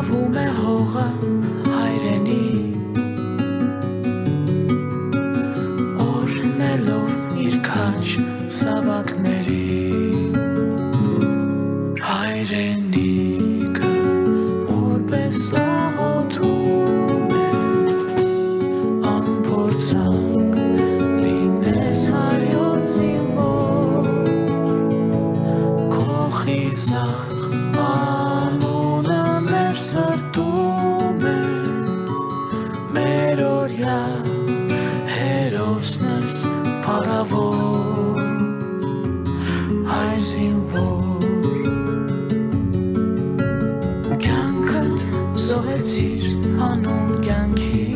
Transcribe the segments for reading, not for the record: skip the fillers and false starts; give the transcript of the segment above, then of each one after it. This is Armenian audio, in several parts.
Ծավում է հողը հայրենի Օրնելով իր քաչ սավակների Հայրենիքը որպես աղոթում է Անփորձանք լինես հայոց զինվոր Քո խիզախ անունը մեր սրտում է Մեր օրյա հերոսն ես փառավոր Հայ զինվոր Կյանքդ զոհեցիր անուն կյանքի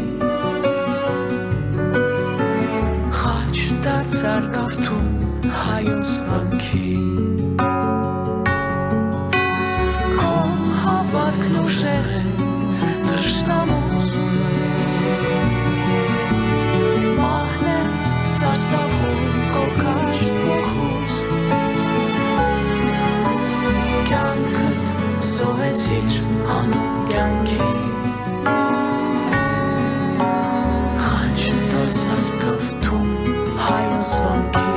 Խաչ դարձար գավթում հայոց վանքի Քո հավատքն ուժեղ է թշնամուց Մահն է սարսափում կոկաչ ոգուց Կյանքդ զոհեցիր անուն կյանքի Խաչ դարձար գավթում հայոց վանքի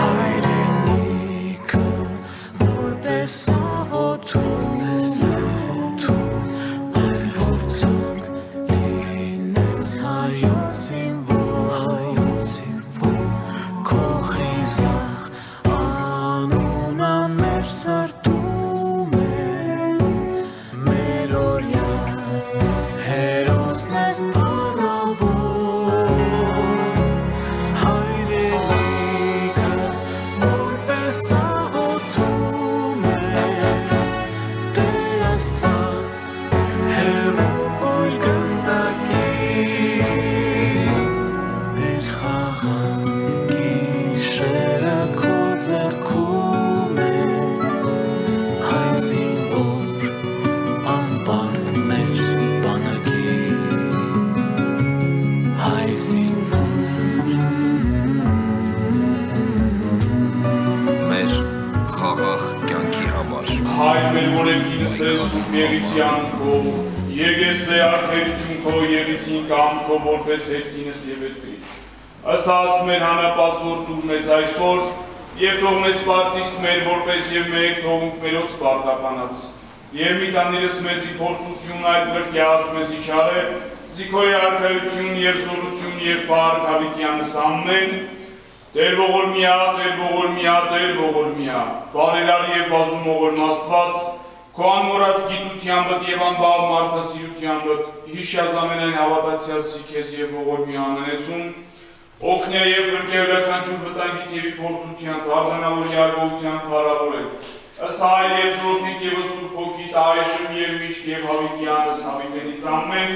Հայրենիքը որպես աղոթում Անփորձանք լինես հայոց զինվոր Քո խիզախ անունը մեր սրտում է Մեր օրյա հերոսն ես փառավոր Հայրենիքը որպես աղոթում է Տեր Աստված հեռու կոյր գնդակից Մեր խաղան գիշերը քո ձեռքում է Հայ զինվոր անպարտ մեր բանակի Հայ զինվոր Մեր խաղաղ կյանքի համար Հայր մեր որերքինս ես ու միեղիցյան քո, եգես է արդերություն քո, եգիցին կամ քո որպես երկինս և երկրի։ Ասաց մեր հանապազոր դուր մեզ այսօր, և թող մեզ պարտիս մեր որպես և մեկ թողունք մերոց պարտապանած։ Եվ մի տանիրս մեզի փորձություն այլ բրկյաս մեզի չարե, զիքոյ արքայություն և զորություն և պարկ հավիտյանս ամեն, Տեր ողորմիա, Տեր ողորմիա, Տեր ողորմիա, բարերար և բազում ողորմ Աստված, քո անմոռաց գիտությանդ և անբավ մարդասիրությանդ, հիշյազամենայն հավատացյալսի քեզ և ողորմի անենեսում, օգնյա և բրկյա յուրաքանչյուր վտանգից և փորձությանց արժանավոր յարգողության փառավորել, ըստ Հայր և Զորթիդ և Սուրբ Հոգիդ այժմ և միշտ և հավիտյանս հավիտենից ամեն,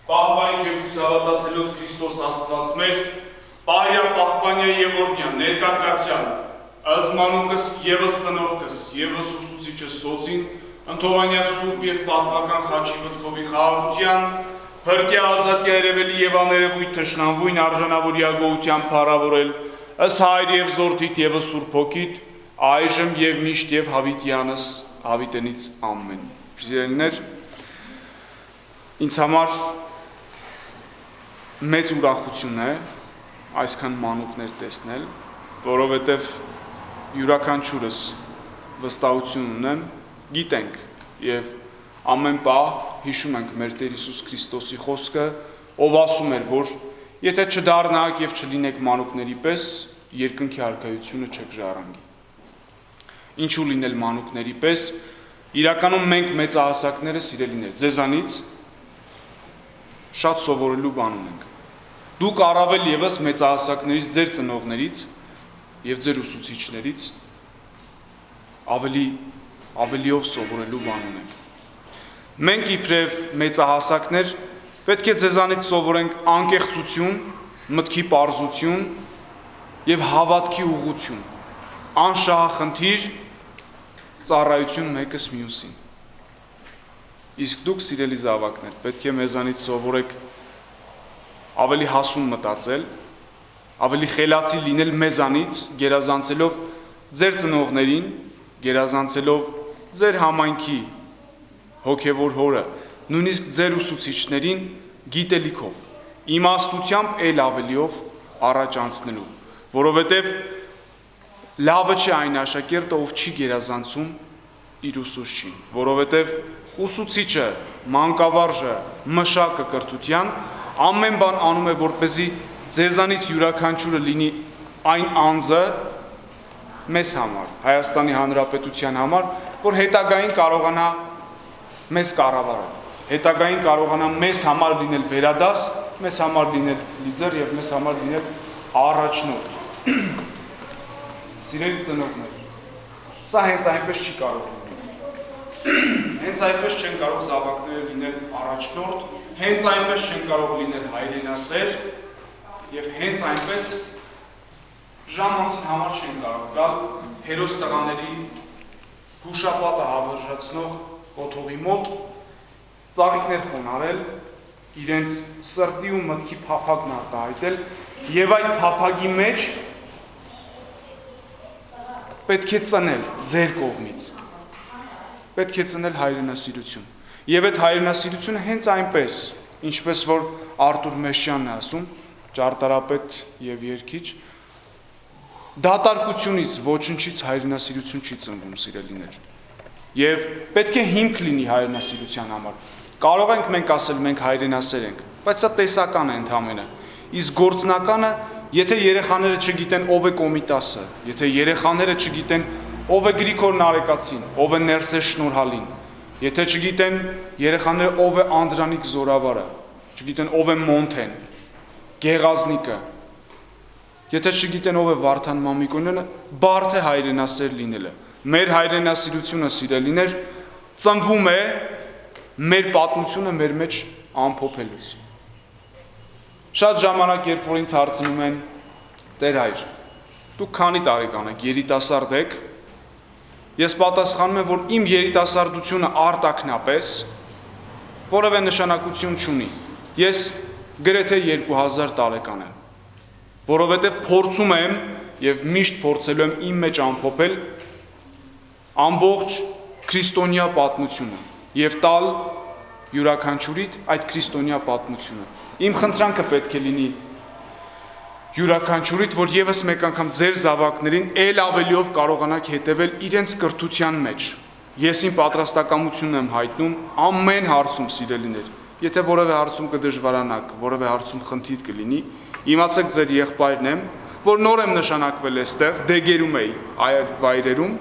պահպանիչ և հուսահատացելոց Քրիստոս Աստված մեր, Պահյա, պահպանյա և օրդյան, ներկարկացյալ, ազմանուկս եվս ծնողքս, եվս ուսուցիչս սոցին, ընթովանյակ սուրբ և պատվական խաչի վտքովի խաղաղության, հրկյա ազատյա երևելի և աներևույթ թշնամվույն արժանավոր յարգողության փառավորել, ըստ Հայր և Զորթիդ և Սուրբ Հոգիդ, այժմ և միշտ և հավիտյանս հավիտենից ամեն։ Սիրելիներ, ինձ համար մեծ ուրախություն է այսքան մանուկներ տեսնել, որովհետև յուրաքանչյուրս վստահություն ունեմ, գիտենք և ամեն պահ հիշում ենք մեր Տեր Հիսուս Քրիստոսի խոսքը, ով ասում էր, որ եթե չդառնաք և չլինեք մանուկների պես, երկնքի արքայությունը չեք ժառանգի։ Ինչու լինել մանուկների պես, իրականում մենք մեծահասակները սիրելիներ, ձեզանից շատ սովորելու բան ունենք։ Դուք առավել ևս մեծահասակներից, ձեր ծնողներից և ձեր ուսուցիչներից ավելիով սովորելու բան ունենք։ Մենք իբրև մեծահասակներ պետք է ձեզանից սովորենք անկեղծություն, մտքի պարզություն և հավատքի ուղղություն, անշահախնդիր ծառայություն մեկս մյուսին։ Իսկ դուք, սիրելի զավակներ, պետք է մեզանից սովորեք ավելի հասուն մտածել, ավելի խելացի լինել մեզանից, գերազանցելով ձեր ծնողներին, գերազանցելով ձեր համայնքի հոգևոր հորը, նույնիսկ ձեր ուսուցիչներին գիտելիքով, իմաստությամբ էլ ավելիով առաջ անցնելու, որովհետև լավը չէ այն աշակերտը, ով չի գերազանցում իր ուսուցչին, որովհետև ուսուցիչը, մանկավարժը, մշակը կրթության ամեն բան անում է, որպեսզի ձեզանից յուրաքանչյուրը լինի այն անձը մեզ համար, Հայաստանի Հանրապետության համար, որ հետագային կարողանա մեզ կառավարել, հետագային կարողանա մեզ համար լինել վերադաս, մեզ համար լինել լիդեր եւ մեզ համար լինել առաջնորդ։ Սիրելի ծնողներ, սա հենց այնպես չի կարող լինել։ Հենց այնպես չեն կարող զավակները լինել առաջնորդ, հենց այնպես չեն կարող լինել հայրենասեր եւ հենց այնպես ժամանցին համար չեն կարող գալ հերոս տղաների հուշապատը հավերժացնող կոթողի մոտ ծաղիկներ խոնարել, իրենց սրտի ու մտքի փափագն արտահայտել եւ այդ փափագի մեջ պետք է ծնել ձեր կողմից, պետք է ծնել հայրենասիրություն եւ այդ հայրենասիրությունը հենց այնպես, ինչպես որ Արտուր Մեշյանն է ասում, ճարտարապետ եւ երգիչ, դատարկությունից ոչնչից հայրենասիրություն չի ծնվում, սիրելիներ։ Եվ պետք է հիմք լինի հայրենասիրության համար։ Կարող ենք մենք ասել մենք հայրենասեր ենք, բայց սա տեսական է ընդհանրապես։ Իսկ գործնականը, եթե երեխաները չգիտեն ով է Կոմիտասը, եթե երեխաները չգիտեն ով է Գրիգոր Նարեկացին, ով է Ներսես Շնորհալին, եթե չգիտեն երեխաները ով է Անդրանիկ Զորավարը, չգիտեն ով է Մոնթեն, Գեղազնիկը, եթե չգիտեն ով է Վարդան Մամիկոնյանը, բարդ է հայրենասեր լինելը։ Մեր հայրենասիրությունը, սիրելիներ, ծնվում է մեր պատմությունը մեր մեջ ամփոփելուց։ Շատ ժամանակ, երբ որ ինձ հարցնում են, Տեր հայր, դուք քանի տարեկան եք, երիտասարդ եք, ես պատասխանում եմ, որ իմ երիտասարդությունը արտաքնապես որևէ նշանակություն չունի։ Ես գրեթե 2000 տարեկան եմ, որովհետև փորձում եմ եւ միշտ փորձելու եմ իմ մեջ ամփոփել ամբողջ քրիստոնյա պատմությունը եւ տալ յուրաքանչյուրիդ այդ քրիստոնյա պատմությունը։ Իմ խնդրանքը պետք է լինի յուրաքանչյուրիդ, որ եւս մեկ անգամ ձեր զավակներին ել ավելիով կարողանաք հետևել իրենց կրթության մեջ։ Ես իմ պատրաստակամությունն եմ հայտնում ամեն հարցում, սիրելիներ։ Եթե որևէ հարցում կդժվարանաք, որևէ հարցում խնդիր կլինի, իմացեք ձեր եղբայրն եմ, որ նոր եմ նշանակվել այստեղ, դեգերում էի այդ վայրերում,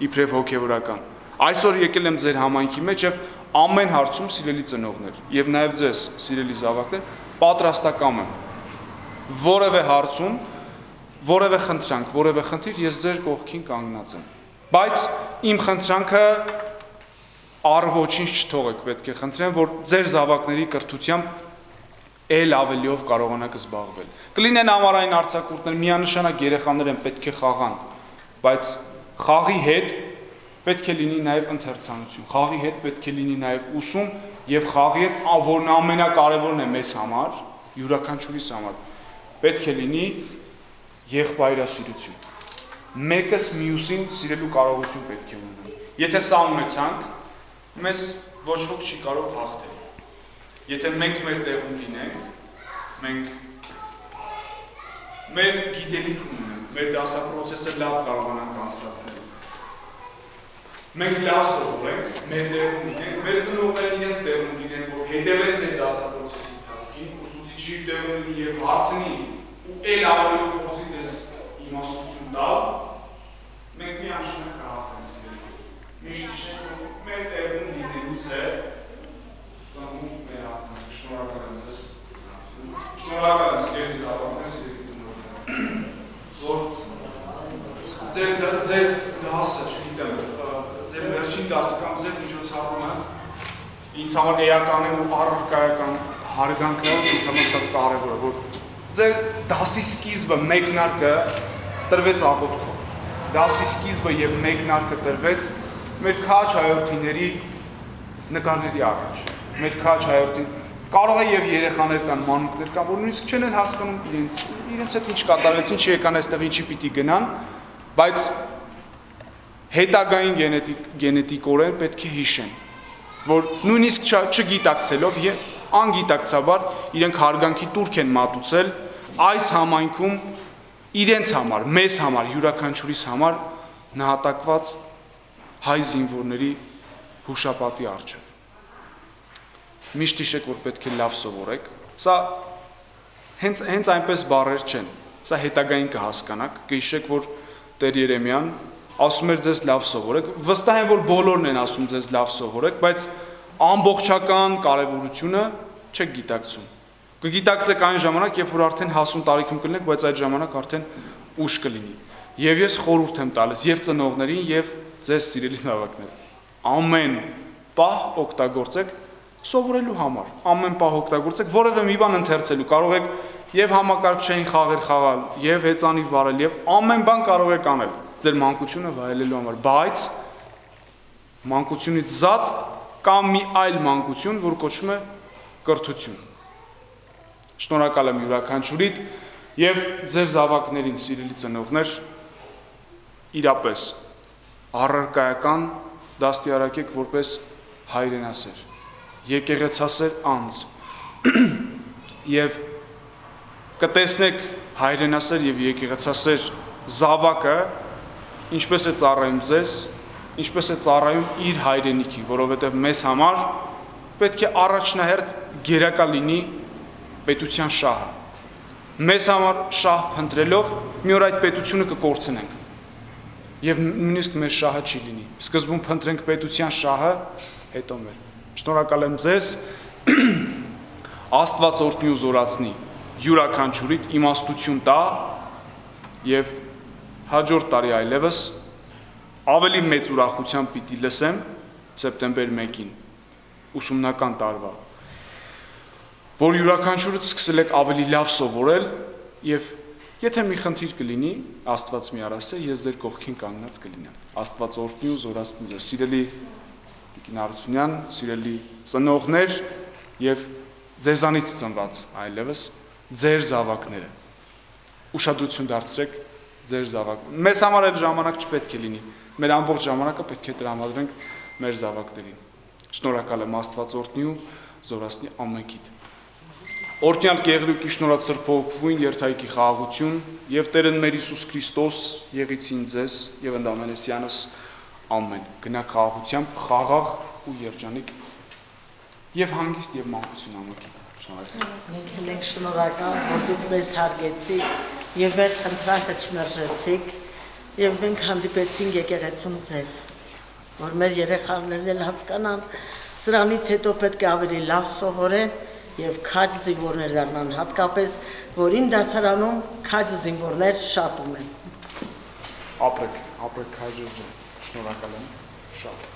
իբրև հոգևորական։ Այսօր եկել եմ ձեր համայնքի մեջ եւ ամեն հարցում, սիրելի ծնողներ, եւ նաեւ ձեզ, սիրելի զավակներ, պատրաստակամ եմ։ Որևէ հարցում, որևէ խնդրանք, որևէ խնդիր ես ձեր կողքին կանգնած եմ։ Բայց իմ խնդրանքը առ ոչինչ չթողեք, պետք է խնդրեմ, որ ձեր զավակների կրթությամբ ել ավելիով կարողանաք զբաղվել։ Կլինեն ամառային արձակուրդներ, միանշանակ երեխաներ են պետք է խաղան, բայց խաղի հետ պետք է լինի նաև ընթերցանություն, խաղի հետ պետք է լինի նաև ուսում եւ խաղի հետ, որն ամենակարևորն է մեզ համար, յուրաքանչյուրիս համար, պետք է լինի եղբայրասիրություն։ Մեկս մյուսին սիրելու կարողություն պետք է ունենա։ Եթե սա ունեցանք, մեզ ոչ ոք չի կարող հաղթել։ Եթե մենք մեր տեղում լինենք, մենք մեր գիտելիք ունենք, մեր դասապրոցեսը լավ կարողանանք անցկացնել։ Մենք լավ սովորենք, մեր տեղում լինենք, մեր ծնողները իրենց տեղում լինեն, որ հետևեն մեր դասապրոցեսի ընթացքին, ուսուցիչի տեղում լինի եւ հարցնի ու ել ավելի փոխի ձեզ իմաստություն տալ, մենք միանշանակ կհաղթենք, սիրելի։ Միշտ հիշենք, որ մեր տեղում լինելուց է ծնվում մեր հաղթանքը։ Շնորհակալ եմ ձեզ։ Շնորհակալ եմ սիրելի զավակներ, սիրելի ծնողներ, որ ձեր դասը, չգիտեմ, ձեր վերջին դասը կամ ձեր միջոցառումը ինձ համար էական է ու առարկայական հարգանքը ինձ համար շատ կարևոր է, որ ձեր դասի սկիզբը մեկնարկը տրվեց աղոթքով, դասի սկիզբը եւ մեկնարկը տրվեց մեր քաչ հայրենիների նկարների առաջ, մեր քաչ հայրենի կարող է եւ երեխաներ կան, մանուկներ կան, որ նույնիսկ չեն հասկանում իրենց հետ ինչ կատարվեց, ինչ եկան այստեղ, ինչի պիտի գնան, բայց հետագային գենետիկորեն պետք է հիշեն, որ նույնիսկ չգիտակցելով եւ անգիտակցաբար իրենք հարգանքի տուրք են մատուցել այս համայնքում իրենց համար, մեզ համար, յուրաքանչյուրիս համար նահատակված հայ զինվորների հուշապատի առջև։ Միշտ հիշեք, որ պետք է լավ սովորեք։ Սա հենց այնպես բառեր չեն։ Սա հետագային կհասկանաք, կհիշեք, որ Տեր Երեմյան ասում էր ձեզ լավ սովորեք։ Վստահ եմ, որ բոլորն են ասում ձեզ լավ սովորեք, բայց ամբողջական կարևորությունը չեք գիտակցում։ Կգիտակցեք այն ժամանակ, երբ որ արդեն հասուն տարիքում կլինեք, բայց այդ ժամանակ արդեն ուշ կլինի։ Եվ ես խորհուրդ եմ տալիս եւ ծնողներին, եւ ձեզ սիրելի զավակներին։ Ամեն պահ օգտագործեք սովորելու համար, ամեն պահ օգտագործեք որևէ մի բան ընթերցելու, կարող եք եւ համակարգչային խաղեր խաղալ, եւ հեծանիվ վարել, եւ ամեն բան կարող եք անել ձեր մանկությունը վայելելու համար, բայց մանկությունից զատ կա մի այլ մանկություն, որ կոչվում է կրթություն։ Շնորհակալ եմ յուրաքանչյուրիդ եւ ձեր զավակներին, սիրելի ծնողներ, իրապես առարկայական դաստիարակեք որպես հայրենասեր, եկեղեցասեր անձ եւ կտեսնեք հայրենասեր եւ եկեղեցասեր զավակը ինչպես է ծառայում ձեզ, ինչպես է ծառայում իր հայրենիքին, որովհետեւ մեզ համար պետք է առաջնահերթ գերակա լինի պետության շահը։ Մեզ համար շահ փնտրելով մի օր այդ պետությունը կկորցնենք։ Եվ նույնիսկ մեր շահը չի լինի։ Սկզբում փնտրենք պետության շահը, հետո մեր։ Շնորհակալ եմ ձեզ, Աստված օրհնի ու զորացնի յուրաքանչյուրիդ իմաստություն տա եւ հաջորդ տարի այլևս ավելի մեծ ուրախությամբ պիտի լսեմ սեպտեմբեր 1-ին ուսումնական տարվա, որ յուրաքանչյուրից սկսել եք ավելի լավ սովորել եւ եթե մի խնդիր կլինի, Աստված մի արասե, ես ձեր կողքին կանգնած կլինեմ։ Աստված օրհնի ու զորացնի ձեզ, սիրելի Տիկին Արությունյան, սիրելի ծնողներ եւ ձեզանից ծնված այլևս ձեր զավակները։ Ուշադրություն դարձրեք ձեր զավակներին։ Մեզ համար այդ ժամանակ չպետք է լինի։ Մեր ամբողջ ժամանակը պետք է տրամադրենք մեր զավակներին։ Շնորհակալ եմ, Աստված օրհնի ու զորացնի ամենքիդ։ Օրհնյալ Գեղրուկի շնորհացրփ հոգվույն երթայքի խաղաղություն եւ Տերն մեր Հիսուս Քրիստոս եղիցին ձեզ եւ ընդամենեսյանս ամեն։ Գնաք խաղաղությամբ, խաղաղ ու երջանիկ եւ հանգիստ եւ մանկություն ամենքիդ։ Մենք ենք շնորհակալ, որ դուք մեզ հարգեցիք եւ մեր խնդրանքը չմերժեցիք եւ մենք հանդիպեցինք եկեղեցում ձեզ, որ մեր երեխաներն էլ հասկանան, սրանից հետո պետք է ավելի լավ սովորեն եւ քաջ զինվորներ դառնան, հատկապես որ իմ դասարանում քաջ զինվորներ շատում են։ Ապրեք քաջը, շնորհակալ եմ շատ։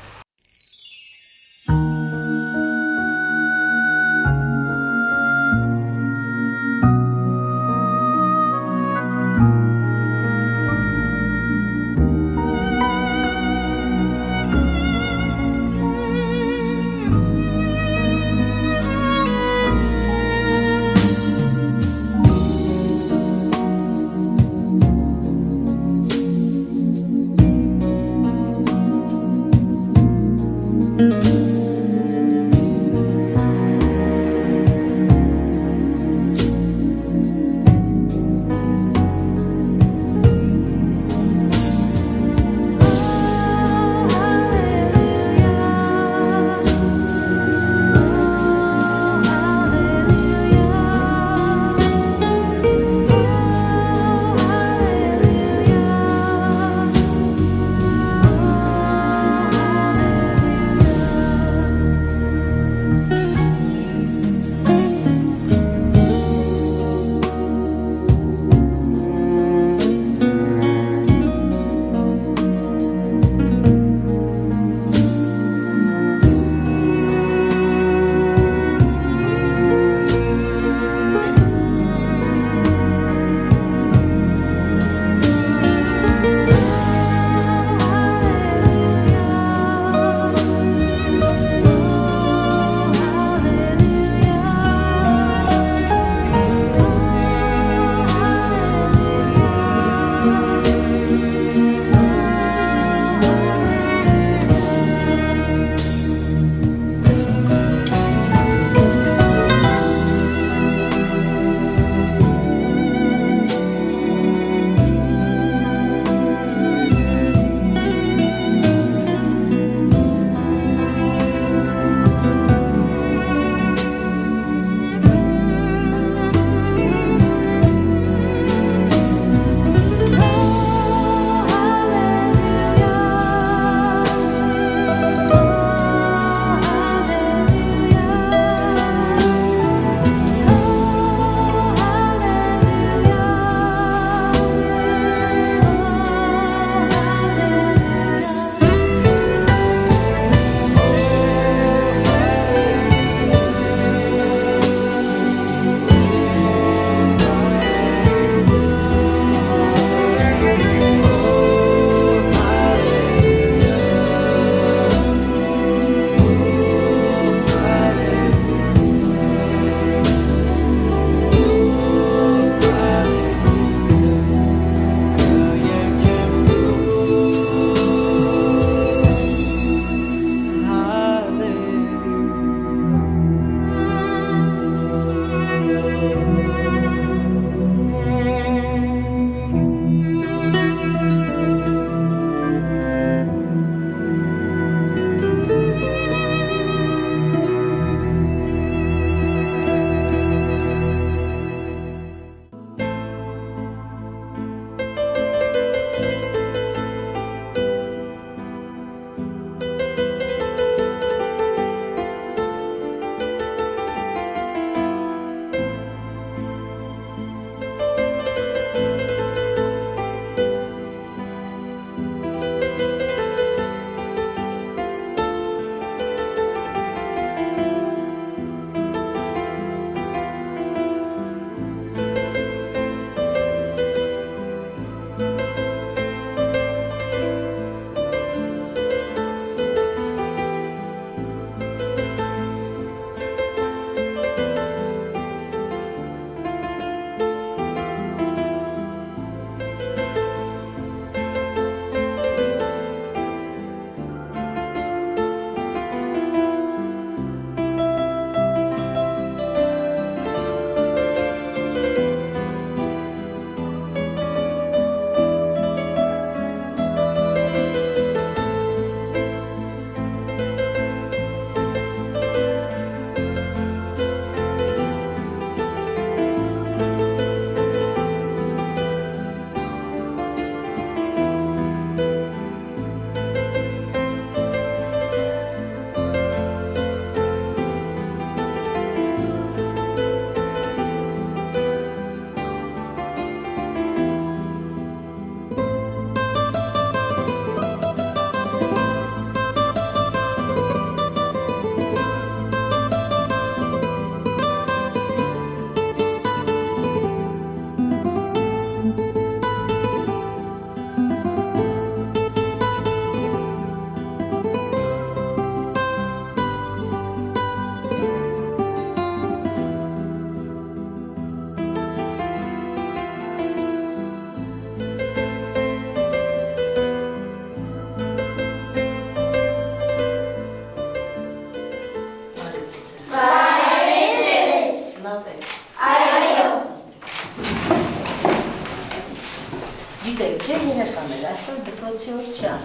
Ջաներ, այսօր դպրոցի օր չան,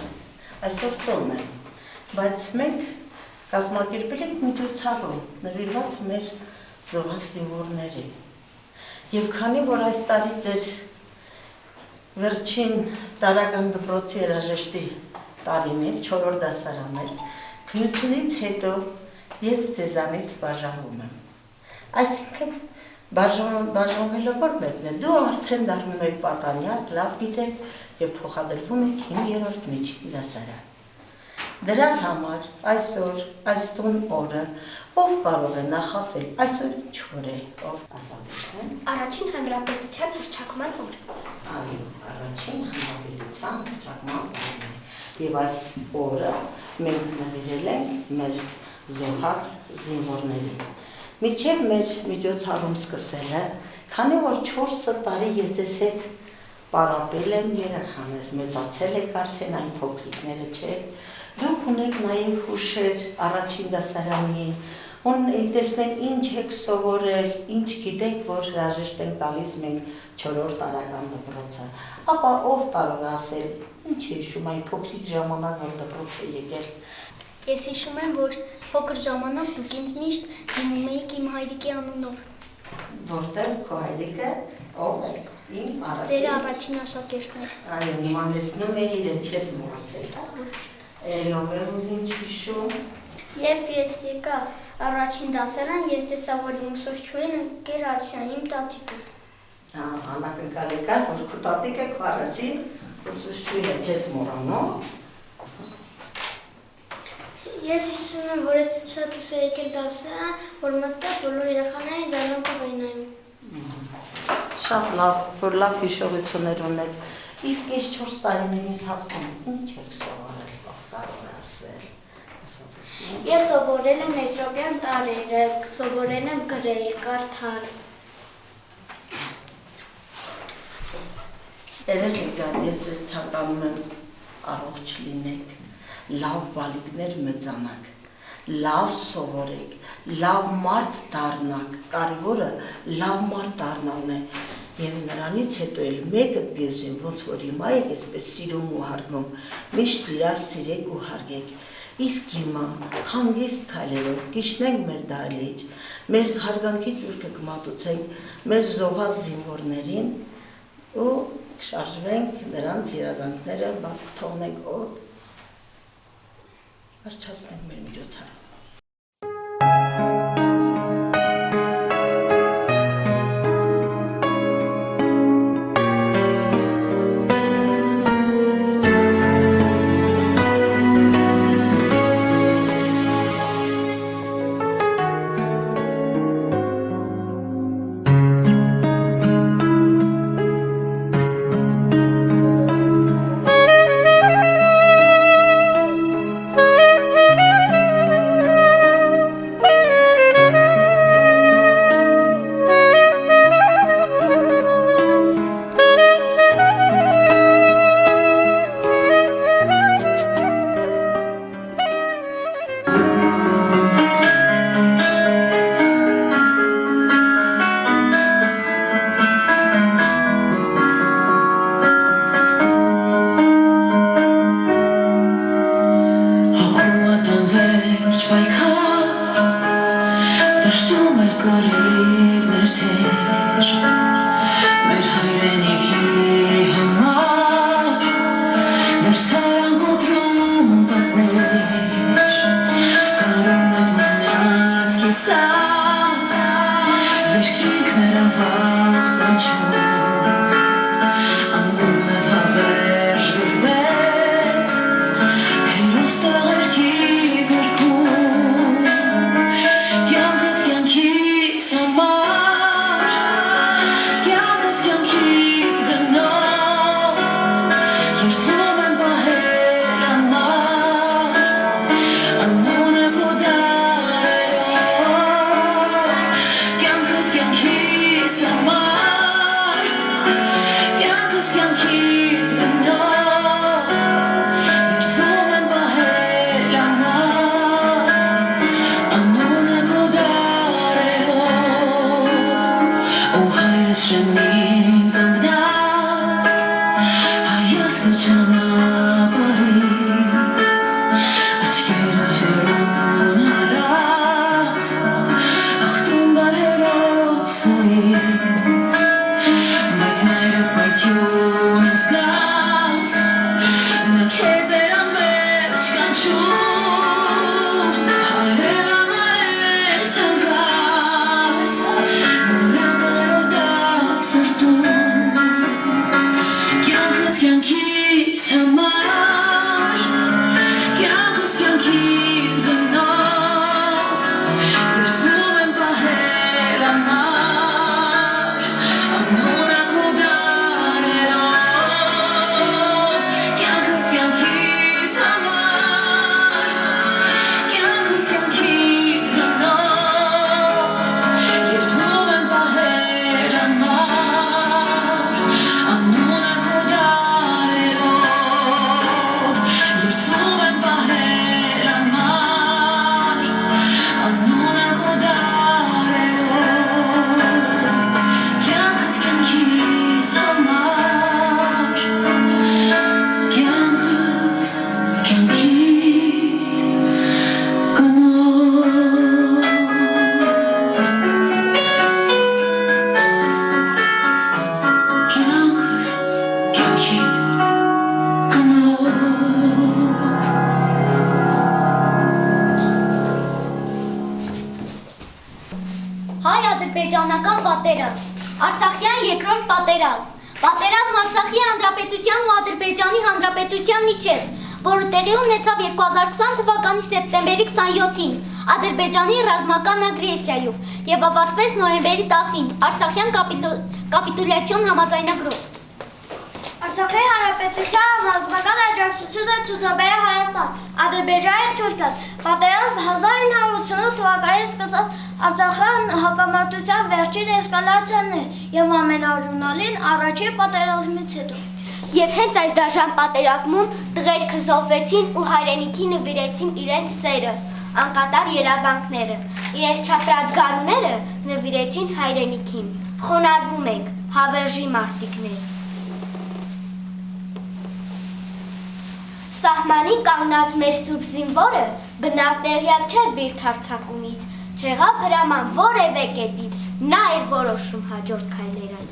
այսօր տոնն է, բայց մենք կազմակերպել ենք միջոցառում, նվիրված մեր զոհված զինվորներին։ Եվ քանի որ այս տարի ձեր վերջին տարական դպրոցի երաժշտի տարին է, 4-րդ դասարան է, քննությունից հետո ես ձեզանից բաժանվում եմ։ Այսինքն բաժանվելով որ մեկն է, դու արդեն դառնում եք պատանյակ, լավ գիտեք եւ փոխադրվում եք 5-րդ միջին դասարան։ Դրա համար այսօր, այս տուն օրը, ով կարող է նախասել, այսօր ինչ օր է, ով ասացին։ Առաջին հանրապետության հռչակման օր։ Առաջին հանրապետության հռչակման օրն է։ Եվ այս օրը մենք նվիրել ենք մեր զոհված զինվորներին։ Մինչև մեր միջոցառում սկսելը, քանի որ 4 տարի ես ձեզ հետ պարապել եմ երեխաներ, մեծացել եք արդեն այն փոքրիկները չէ, դուք ունեք նաև հուշեր առաջին դասարանի, տեսնենք ինչ եք սովորել, ինչ գիտեք, որ հրաժեշտ ենք տալիս մենք 4-րդ տարական դպրոցը, ապա ով կարող է ասել, ինչ հիշում այն փոքրիկ ժամանակ, որ դպրոց է եկել։ Ես հիշում եմ, որ փոքր ժամանակ դուք ինձ միշտ դիմում էիք իմ հայրիկի անունով։ Որտեղ քո հայրիկը ով է։ Իմ Ձեր առաջին աշակերտն էր։ Այո, նմանեցնում է իրեն, չես մոռացել։ Ելով է ու ինչ հիշում։ Երբ ես եկա առաջին դասարան, ես տեսավորի ուսուցչուհին ընկեր Արշյան, իմ տատիկը։ Անակնկալ եկար, որ քո տատիկը քո առաջին ուսուցչուհին է, չես մոռանում։ Ես հիշում եմ, որ ես շատ ուս է եկել դասարան, որ մտտեղ բոլոր երեխաներին զարմանքով էին նայում։ Շատ լավ, որ լավ հիշողություններ ունեք։ Իսկ այս 4 տարիների ընթացքում ինչ եք սովորել, ով կարող է ասել։ Ես սովորել եմ Էսրոպյան տարերը, սովորել եմ գրել, կարդալ։ Երեխեք ջան, ես ձեզ ցանկանում եմ առողջ լինեք, լավ բալիկներ մեծանաք, լավ սովորեք, լավ մարդ դառնաք, կարևորը լավ մարդ դառնալն է, եւ նրանից հետո էլ մեկը մյուսին ոնց որ հիմա եք այսպես սիրում ու հարգում, միշտ իրար սիրեք ու հարգեք։ Իսկ հիմա հանգիստ քայլերով կիջնենք մեր դահլիճ, մեր հարգանքի տուրքը կմատուցենք մեր զոհված զինվորներին ու շարժվենք նրանց երազանքները բաց կթողնենք օդ վերջացնենք մեր միջոցառումը։ ադրբեջանական պատերազմ, Արցախյան երկրորդ պատերազմ, պատերազմ Արցախի հանրապետության ու Ադրբեջանի հանրապետության միջև, որը տեղի ունեցավ 2020 թվականի սեպտեմբերի 27-ին Ադրբեջանի ռազմական ագրեսիայով եւ ավարտվեց նոյեմբերի 10-ին Արցախյան կապիտուլյացիոն համաձայնագրով։ Արցախի հանրապետության ռազմական աջակցությունը ցուցաբերել Հայաստան, Ադրբեջանը, Թուրքիան։ Պատերազմ 1988 թվականին սկսած Արցախյան հակամարտության վերջին էսկալացիան է եւ ամենաօրինալին առաջին պատերազմից հետո։ Եվ հենց այս դաժան պատերազմում տղերքը զոհվեցին ու հայրենիքի նվիրեցին իրենց սերը, անկատար երազանքները, իրենց չապրած գարուները նվիրեցին հայրենիքին։ Խոնարհվում ենք, հավերժի մարտիկներ։ Սահմանի կանգնած մեր սուրբ զինվորը բնավ տեղյակ չէր բիրտ հարձակումից, չեղավ հրաման որևէ կետից, նա էր որոշում հաջորդ քայլերը։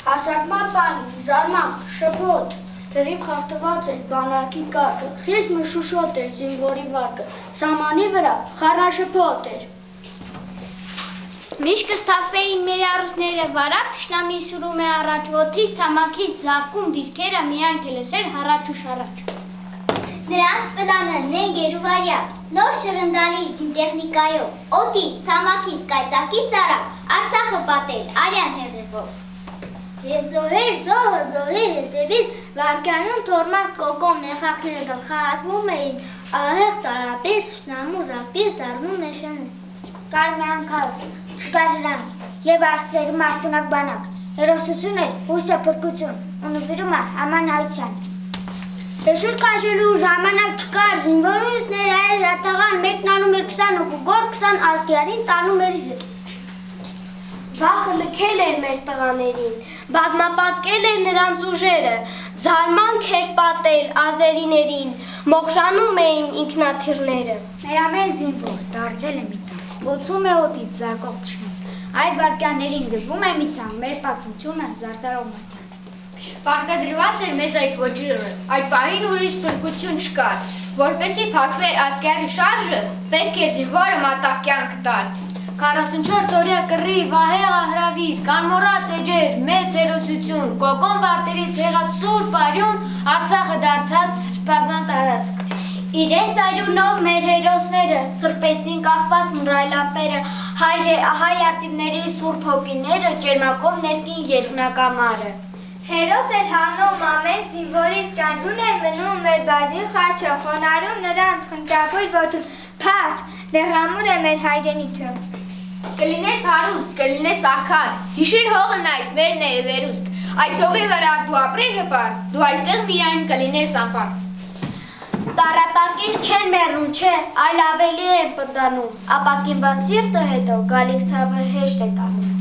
Հարձակման բանի, զարմանք, շփոթ, լրիվ խախտված էր բանակի կարգը, խիստ մշուշոտ էր զինվորի վարկը, սահմանի վրա խառնաշփոթ էր։ Միշտ կստափվեին մեր առուսները վարակ, թշնամի սուրում է առաջ ոտից, ցամաքից զարկում դիրքերը միայն թե լսեր հառաչ ու շառաչ։ Նրանց պլանը նենգեր ու վարյակ, նոր շրնդանի զինտեխնիկայով, օդից, ցամաքից, կայծակից արավ, Արցախը պատել, արյան հեղեղով։ Եվ զոհեր զոհը զոհի հետևից վարկյանում թորմած կոկոմ նեխակները գլխահատվում էին, ահեղ տարապից, շնամու զապից դառնում նեշանը։ Կար մի անկաս, չկար հրանք, եւ արստերի մարդունակ բանակ, հերոսություն էր, հույսը փրկություն, ու նվիրում է ամանայության։ Եշուր կաշելու ժամանակ չկար, զինվորուց ներայել ատաղան մեկն անում էր 20 հոգու, գոր 20 ազգյարին տանում էր հետ։ Վախը լքել էր մեր տղաներին, բազմապատկել էր նրանց ուժերը, զարմանք էր պատել ազերիներին, մոխրանում էին ինքնաթիռները։ Մեր ամեն զինվոր դարձել է մի տան, ոցում է օդից զարկող թշնամ, այդ վարկյաններին գրվում է մի ցանկ, մեր պատմությունը Զարդարով Մատյան։ Պարտադրված էր մեզ այդ ոճիրը, այդ պահին ուրիշ փրկություն չկար, որպեսզի փակվեր ազգյարի շարժը, պետք է զինվորը մատաղ կյանք տար։ 44 օրյա կռիվ, ահեղ հրավիր, կանմորած էջեր, մեծ հերոսություն, կոկոն վարտերից եղած սուրբ արյուն, Արցախը դարձած սրբազան տարածք։ Իրենց արյունով մեր հերոսները սրբեցին կախված մռայլամպերը, հայ արծիվների սուրբ հոգիները ճերմակով ներքին երկնակամարը։ Հերոս էր հանում ամեն զինվորից կյանուն էր մնում մեր բազի խաչը, խոնարհում նրանց խնճապույր ոտուն, փառք, դեղամուր է մեր հայրենիքը։ Կլինես հարուստ, կլինես աղքատ, հիշիր հողը նայս, մերն է վերուստ, այս հողի վրա դու ապրիր հպար, դու այստեղ միայն կլինես անպար։ Տառապակից չեն մեռնում, չէ, այլ ավելի են պնդանում, ապակինված սիրտը հետո գալիք ցավը հեշտ է տանում։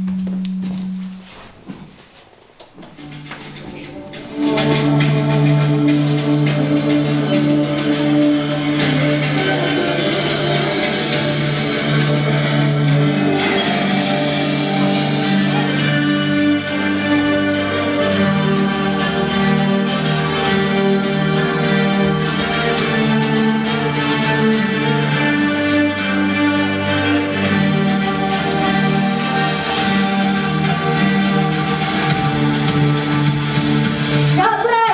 Dobra!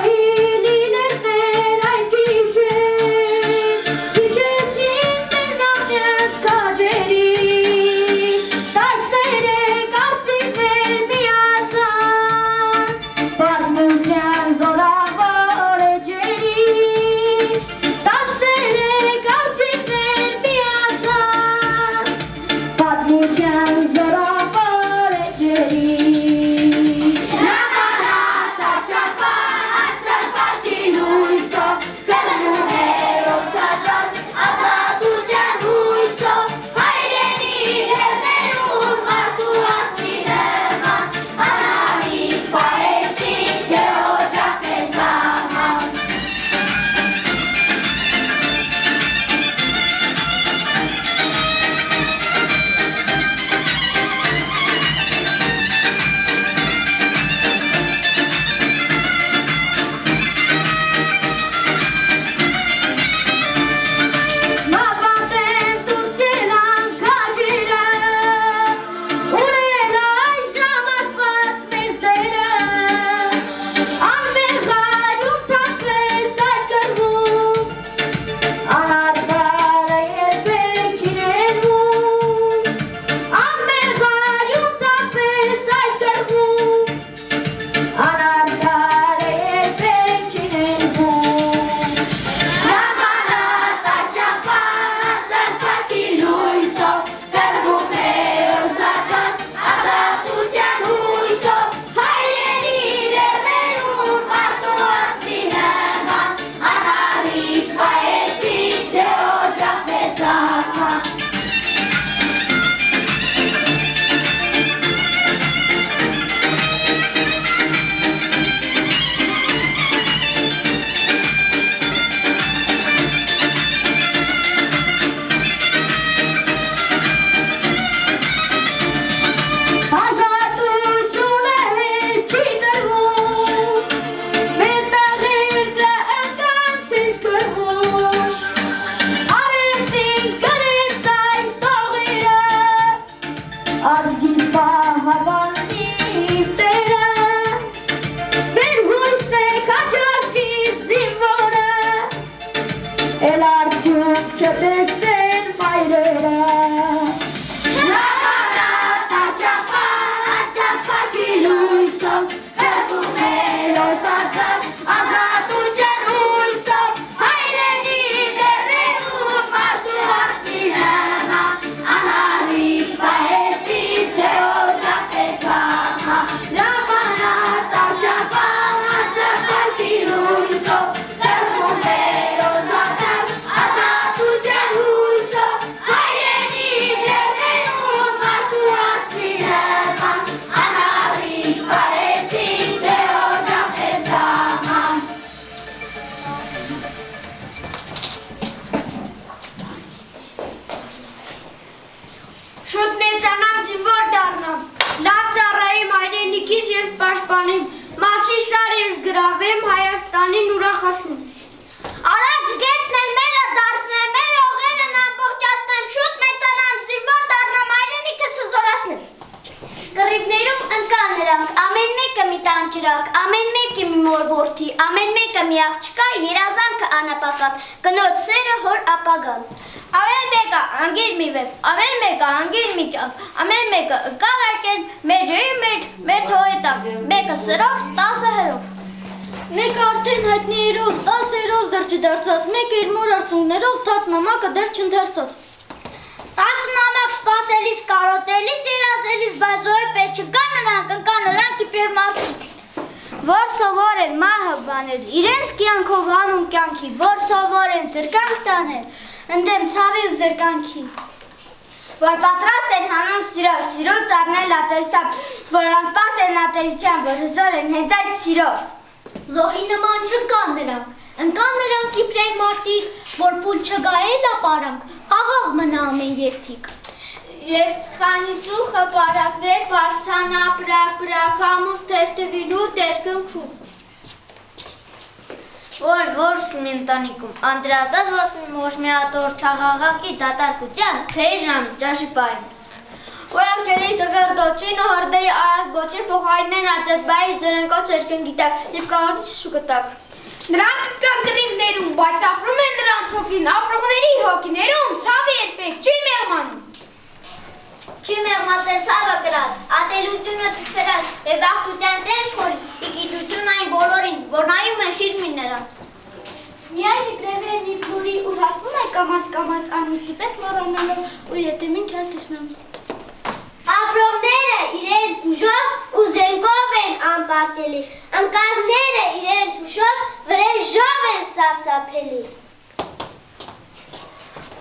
զինվոր դառնամ։ Լավ ծառայեմ հայրենիքիս ես պաշտպանեմ, մասի սար ես գրավեմ, Հայաստանին ուրախացնեմ։ Արած գետն մերը դարձնեմ, մեր օղերն ամբողջացնեմ, շուտ մեծանամ, զինվոր դառնամ, հայրենիքս զորացնեմ։ Կռիվներում ընկան նրանք, ամեն մեկը մի տանջրակ, ամեն մեկը մի մոր որդի, ամեն մեկը մի աղջկա, երազանքը անապական, կնոջ սերը հոր ապագան։ Ամեն մեկը անգիր մի վեպ, ամեն մեկը անգիր մի կյանք, ամեն մեկը ընկան եկել մեջերի մեջ, մեր թողետակ, մեկը սրով, 10 հերով։ Մեկը արդեն հայտնի երոս, 10 երոս դեռ չդարձած, մեկը իր մոր արցունքներով, 10 նամակը դեռ չընթերցած։ 10 նամակ սպասելիս, կարոտելիս, երազելիս, բայց զոհի պետք չկա նրանք իբրև մարդիկ։ Որ սովոր են մահը բանել, իրենց կյանքով հանում կյանքի, որ սովոր են զրկանք տանել, ընդեմ ցավի ու զրկանքի։ Որ պատրաստ են հանուն սիրոց առնել ատելությամբ, որ անպարտ են ատելության, որ հզոր են հենց այդ սիրով։ Զոհի նման չկան նրանք, ընկան նրանք իբրև մարդիկ, որ փուլ չգայել ապարանք, խաղաղ մնա ամեն երթիկ։ Երբ ծխանի ծուխը պարակվեր, վարցանա պրակ, համուս թերթվի լուր դերկնքում։ Որ շումի ընտանիքում, անդրածած ոչ մի ատոր չաղաղակի դատարկության, թեի ժամի, ճաշի պարին։ Որակ կերի տղեր դոչին ու հորդեի այակ գոչին փոխայնեն արձետբայի զրենկոչ երկնգիտակ և կաղորդի շուկտակ։ Նրանք կան կռիվներում, բայց ապրում են նրանց հոգին, ապրողների հոգիներում, ցավը երբեք չի մեղմանում։ Չի մեղմացել ցավը գրած, ատելությունը թփրած, և աղթության տենչ խորի, իգիտություն այն բոլորին, որ նայում են շիրմին նրանց։ Միայն իբրև մի փուրի ուրախվում է կամաց անմիտի պես մոռանալով ու ետեմին չար թշնամ։ Ապրողները իրենց ուժով ու զենքով են անպարտելի, ընկածները իրենց ուժով վրեժով են սարսափելի։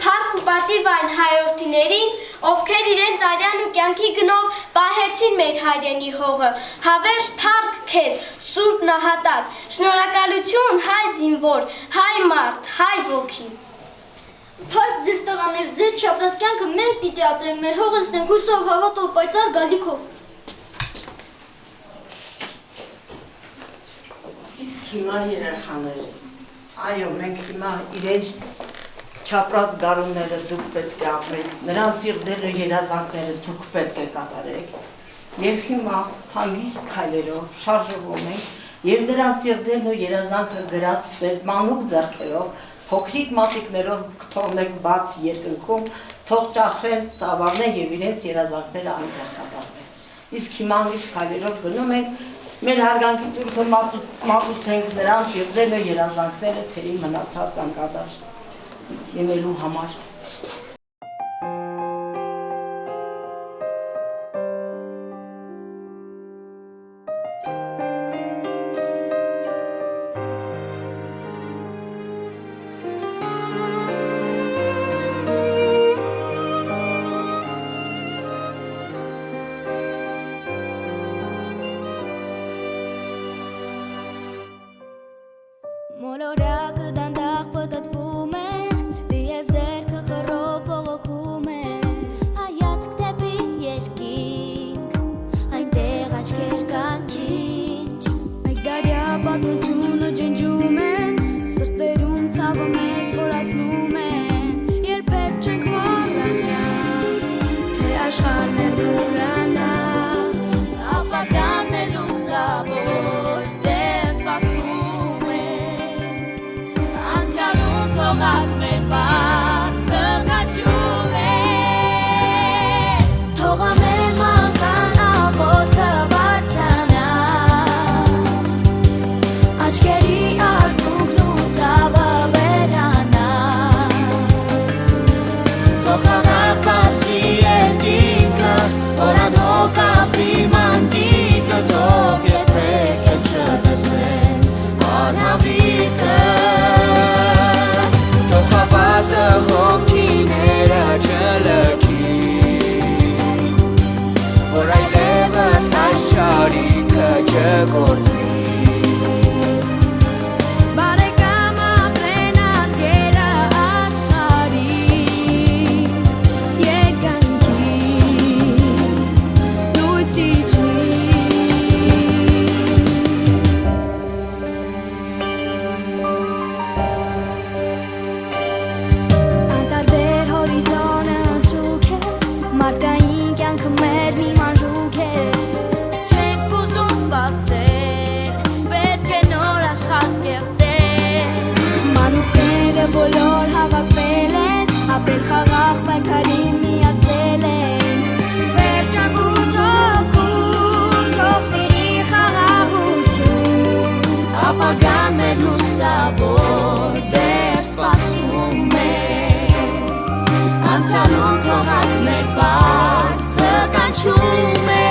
Փառք ու պատիվ այն հայրորդիներին, ովքեր իրենց արյան ու կյանքի գնով պահեցին մեր հայրենի հողը, հավերժ փառք քեզ, սուրբ նահատակ, շնորհակալություն հայ զինվոր, հայ մարդ, հայ ոգի։ Փառք ձեզ տղաներ, ձեր չապրած կյանքը մենք պիտի ապրենք, մեր հողը զնենք հույսով, հավատով, պայծառ գալիքով։ Իսկ հիմա երեխաներ, այո, մենք հիմա իրենց չապրած գարունները դուք պետք է ապրեք, նրանց իղձերը երազանքները դուք պետք է կատարեք, և հիմա հանգիստ քայլերով շարժվում ենք և նրանց իղձերն ու երազանքը գրած մանուկ ձեռքերով, փոքրիկ մատիկներով կթողնեք բաց երկնքում, թող ճախրեն, սավառնեն և իրենց երազանքները այնտեղ կատարվեն։ Իսկ հիմա հանգիստ քայլերով գնում ենք, մեր հարգանքի տուրքը մատուցենք նրանց իղձերն ու երազանքները թերի մնացած անկատար իմելու համար։ Մոլորակը դանդաղ պտտվում է, դիեզերքը անցանում թողած մեր պարտքը կանչում է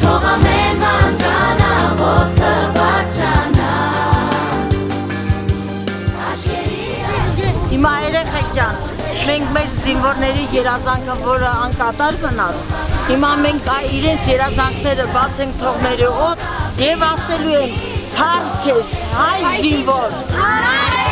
թող ամեն բան կանա ոտքը բարձրանա Հիմա երեխեք ջան, մենք մեր զինվորների երազանքը, որը անկատար մնաց, հիմա մենք իրենց երազանքները բաց ենք թողների օդ և ասելու ենք թարք ես հայ զինվոր